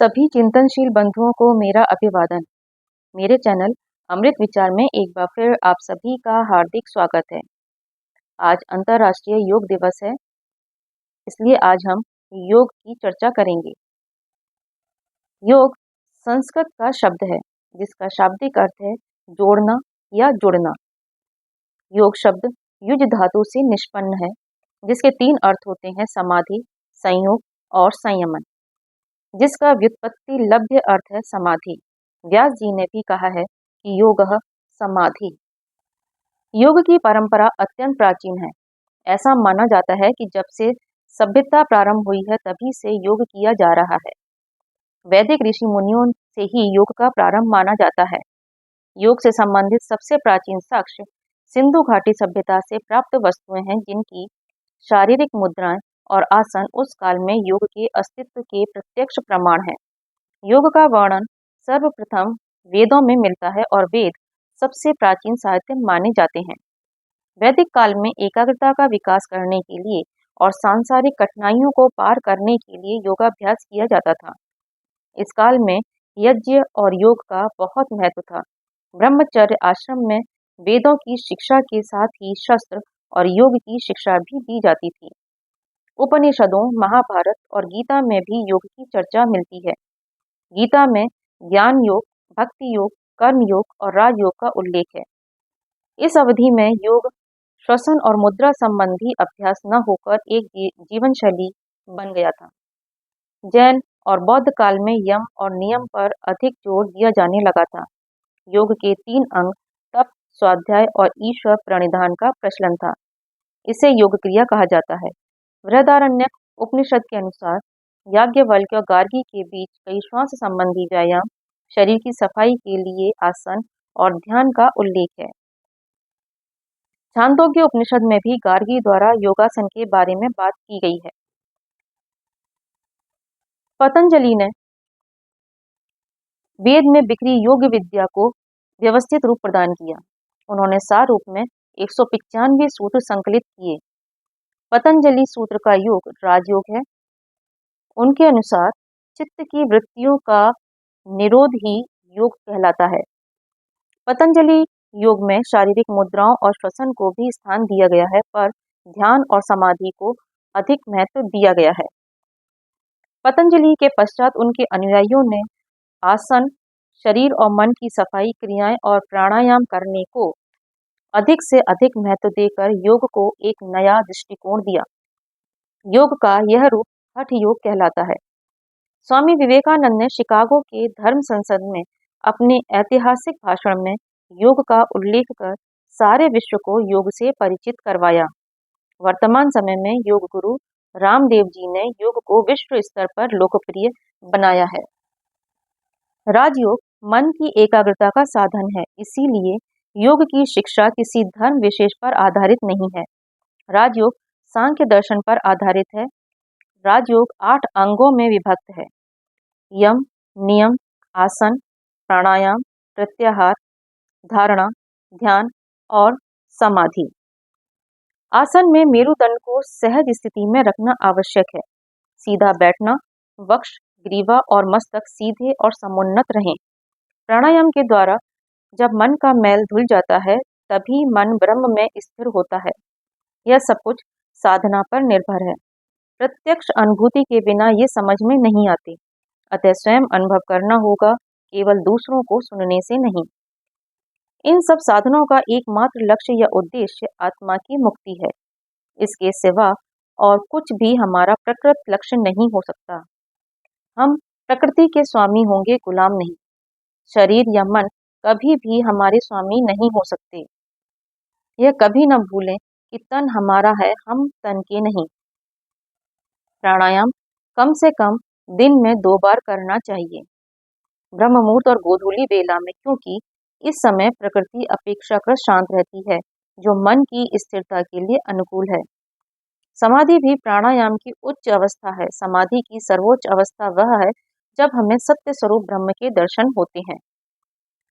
सभी चिंतनशील बंधुओं को मेरा अभिवादन। मेरे चैनल अमृत विचार में एक बार फिर आप सभी का हार्दिक स्वागत है। आज अंतर्राष्ट्रीय योग दिवस है, इसलिए आज हम योग की चर्चा करेंगे। योग संस्कृत का शब्द है जिसका शाब्दिक अर्थ है जोड़ना या जुड़ना। योग शब्द युज धातु से निष्पन्न है जिसके तीन अर्थ होते हैं समाधि, संयोग और संयमन, जिसका व्युत्पत्ति लब्ध अर्थ है समाधि। व्यास जी ने भी कहा है कि योगः समाधि। योग की परंपरा अत्यंत प्राचीन है। ऐसा माना जाता है कि जब से सभ्यता प्रारंभ हुई है तभी से योग किया जा रहा है। वैदिक ऋषि मुनियों से ही योग का प्रारंभ माना जाता है। योग से संबंधित सबसे प्राचीन साक्ष्य सिंधु घाटी सभ्यता से प्राप्त वस्तुएं हैं, जिनकी शारीरिक मुद्राएं और आसन उस काल में योग के अस्तित्व के प्रत्यक्ष प्रमाण है। योग का वर्णन सर्वप्रथम वेदों में मिलता है और वेद सबसे प्राचीन साहित्य माने जाते हैं। वैदिक काल में एकाग्रता का विकास करने के लिए और सांसारिक कठिनाइयों को पार करने के लिए योगाभ्यास किया जाता था। इस काल में यज्ञ और योग का बहुत महत्व था। ब्रह्मचर्य आश्रम में वेदों की शिक्षा के साथ ही शस्त्र और योग की शिक्षा भी दी जाती थी। उपनिषदों, महाभारत और गीता में भी योग की चर्चा मिलती है। गीता में ज्ञान योग, भक्ति योग, कर्म योग और राजयोग का उल्लेख है। इस अवधि में योग श्वसन और मुद्रा संबंधी अभ्यास न होकर एक जीवन शैली बन गया था। जैन और बौद्ध काल में यम और नियम पर अधिक जोर दिया जाने लगा था। योग के तीन अंग तप, स्वाध्याय और ईश्वर प्रणिधान का प्रचलन था। इसे योग क्रिया कहा जाता है। बृहदारण्यक उपनिषद के अनुसार याज्ञवल्क्य और गार्गी के बीच कई श्वास संबंधी व्यायाम, शरीर की सफाई के लिए आसन और ध्यान का उल्लेख है। छांदोग्य उपनिषद में भी गार्गी द्वारा योगासन के बारे में बात की गई है। पतंजलि ने वेद में बिखरी योग विद्या को व्यवस्थित रूप प्रदान किया। उन्होंने सार रूप में 195 सूत्र संकलित किए। पतंजलि सूत्र का योग राजयोग है। उनके अनुसार चित्त की वृत्तियों का निरोध ही योग कहलाता है। पतंजलि योग में शारीरिक मुद्राओं और श्वसन को भी स्थान दिया गया है, पर ध्यान और समाधि को अधिक महत्व दिया गया है। पतंजलि के पश्चात उनके अनुयायियों ने आसन, शरीर और मन की सफाई, क्रियाएं और प्राणायाम करने को अधिक से अधिक महत्व देकर योग को एक नया दृष्टिकोण दिया। योग का यह रूप हठ योग कहलाता है। स्वामी विवेकानंद ने शिकागो के धर्म संसद में अपने ऐतिहासिक भाषण में योग का उल्लेख कर सारे विश्व को योग से परिचित करवाया। वर्तमान समय में योग गुरु रामदेव जी ने योग को विश्व स्तर पर लोकप्रिय बनाया है। राजयोग मन की एकाग्रता का साधन है, इसीलिए योग की शिक्षा किसी धर्म विशेष पर आधारित नहीं है। राजयोग सांख्य दर्शन पर आधारित है। राजयोग 8 अंगों में विभक्त है: यम, नियम, आसन, प्राणायाम, प्रत्याहार, धारणा, ध्यान और समाधि। आसन में मेरुदंड को सहज स्थिति में रखना आवश्यक है। सीधा बैठना, वक्ष, ग्रीवा और मस्तक सीधे और समुन्नत रहें। प्राणायाम के द्वारा जब मन का मैल धुल जाता है तभी मन ब्रह्म में स्थिर होता है। यह सब कुछ साधना पर निर्भर है। प्रत्यक्ष अनुभूति के बिना ये समझ में नहीं आती, अतः स्वयं अनुभव करना होगा, केवल दूसरों को सुनने से नहीं। इन सब साधनों का एकमात्र लक्ष्य या उद्देश्य आत्मा की मुक्ति है। इसके सिवा और कुछ भी हमारा प्रकृत लक्ष्य नहीं हो सकता। हम प्रकृति के स्वामी होंगे, गुलाम नहीं। शरीर या मन कभी भी हमारे स्वामी नहीं हो सकते। यह कभी न भूलें कि तन हमारा है, हम तन के नहीं। प्राणायाम कम से कम दिन में 2 बार करना चाहिए, ब्रह्म मुहूर्त और गोधूली बेला में, क्योंकि इस समय प्रकृति अपेक्षाकृत शांत रहती है, जो मन की स्थिरता के लिए अनुकूल है। समाधि भी प्राणायाम की उच्च अवस्था है। समाधि की सर्वोच्च अवस्था वह है जब हमें सत्य स्वरूप ब्रह्म के दर्शन होते हैं।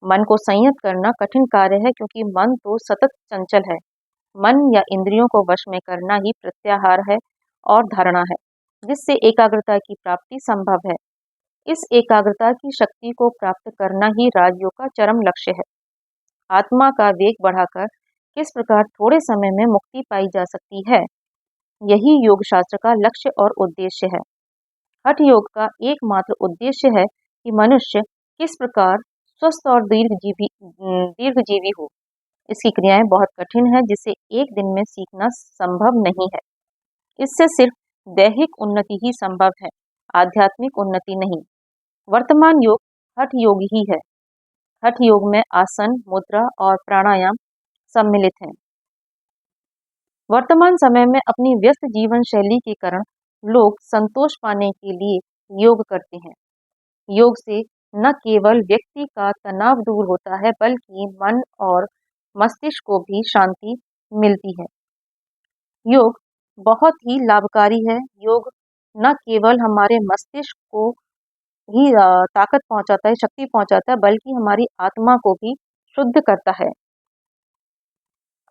मन को संयत करना कठिन कार्य है, क्योंकि मन तो सतत चंचल है। मन या इंद्रियों को वश में करना ही प्रत्याहार है और धारणा है, जिससे एकाग्रता की प्राप्ति संभव है। इस एकाग्रता की शक्ति को प्राप्त करना ही राजयोग का चरम लक्ष्य है। आत्मा का वेग बढ़ाकर किस प्रकार थोड़े समय में मुक्ति पाई जा सकती है, यही योग शास्त्र का लक्ष्य और उद्देश्य है। हठ योग का एकमात्र उद्देश्य है कि मनुष्य किस प्रकार स्वस्थ और दीर्घजीवी हो। इसकी क्रियाएं बहुत कठिन है, जिसे एक दिन में सीखना संभव नहीं है। इससे सिर्फ दैहिक उन्नति ही संभव है, आध्यात्मिक उन्नति नहीं। वर्तमान योग हठ योग ही है। हठ योग में आसन, मुद्रा और प्राणायाम सम्मिलित हैं। वर्तमान समय में अपनी व्यस्त जीवन शैली के कारण लोग संतोष पाने के लिए योग करते हैं। योग से न केवल व्यक्ति का तनाव दूर होता है, बल्कि मन और मस्तिष्क को भी शांति मिलती है। योग बहुत ही लाभकारी है। योग न केवल हमारे मस्तिष्क को ही ताकत पहुंचाता है, शक्ति पहुंचाता है, बल्कि हमारी आत्मा को भी शुद्ध करता है।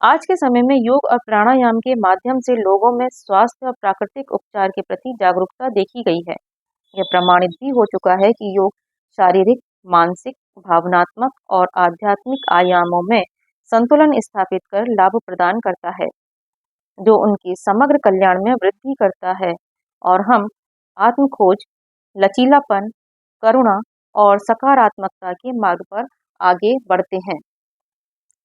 आज के समय में योग और प्राणायाम के माध्यम से लोगों में स्वास्थ्य और प्राकृतिक उपचार के प्रति जागरूकता देखी गई है। यह प्रमाणित भी हो चुका है कि योग शारीरिक, मानसिक, भावनात्मक और आध्यात्मिक आयामों में संतुलन स्थापित कर लाभ प्रदान करता है, जो उनके समग्र कल्याण में वृद्धि करता है और हम आत्मखोज, लचीलापन, करुणा और सकारात्मकता के मार्ग पर आगे बढ़ते हैं।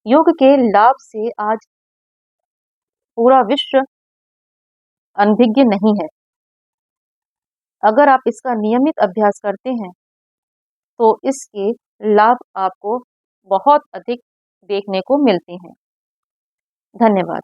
योग के लाभ से आज पूरा विश्व अनभिज्ञ नहीं है। अगर आप इसका नियमित अभ्यास करते हैं तो इसके लाभ आपको बहुत अधिक देखने को मिलते हैं। धन्यवाद।